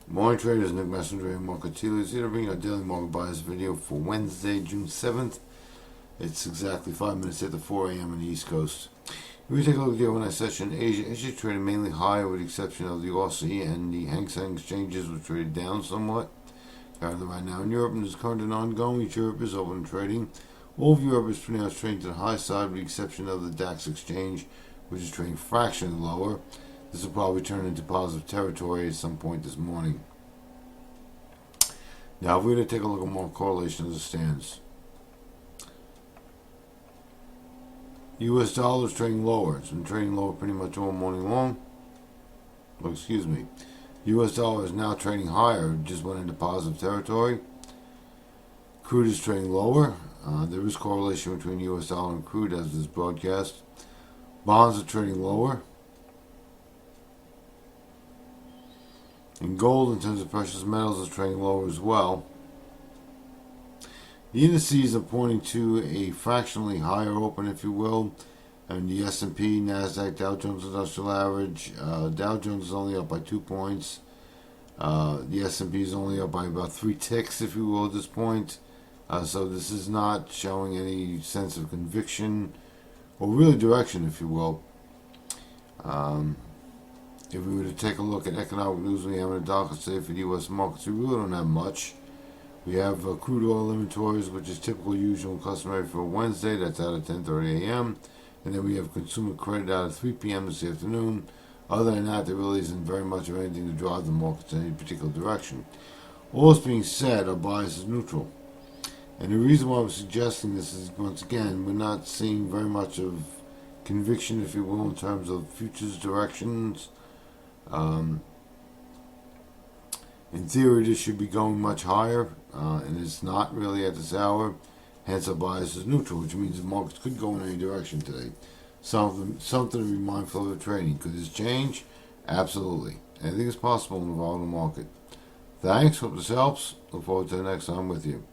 Morning traders, Nick Messenger and Marco Tilly is here to bring our daily market bias video for Wednesday, June 7th. It's exactly 5 minutes after 4 a.m. on the East Coast. If we take a look at the overnight session, Asia traded mainly higher with the exception of the Aussie and the Hang Seng exchanges, which traded down somewhat. Currently right now in Europe, and is current and ongoing. Europe is open trading. All of Europe is pretty much trading to the high side with the exception of the DAX exchange, which is trading fractionally lower. This will probably turn into positive territory at some point this morning. Now, if we're going to take a look at more correlation as it stands, U.S. dollar is trading lower. It's been trading lower pretty much all morning long. Oh, excuse me. U.S. dollar is now trading higher. It just went into positive territory. Crude is trading lower. There is correlation between U.S. dollar and crude as this broadcast. Bonds are trading lower. And gold, in terms of precious metals, is trading lower as well. The indices are pointing to a fractionally higher open, if you will. And the S&P, NASDAQ, Dow Jones Industrial Average, Dow Jones is only up by 2 points. The S&P is only up by about 3 ticks, if you will, at this point. So this is not showing any sense of conviction, or really direction, if you will. If we were to take a look at economic news, we have a docket today for the U.S. markets. We really don't have much. We have crude oil inventories, which is typical, usual, and customary for Wednesday. That's out at 10:30 a.m. And then we have consumer credit out at 3 p.m. this afternoon. Other than that, there really isn't very much of anything to drive the markets in any particular direction. All this being said, our bias is neutral. And the reason why I'm suggesting this is, once again, we're not seeing very much of conviction, if you will, in terms of futures directions. In theory, this should be going much higher, and it's not really at this hour. Hence, our bias is neutral, which means the markets could go in any direction today. Something to be mindful of trading. Could this change? Absolutely. Anything is possible in the volatile market. Thanks. Hope this helps. Look forward to the next time with you.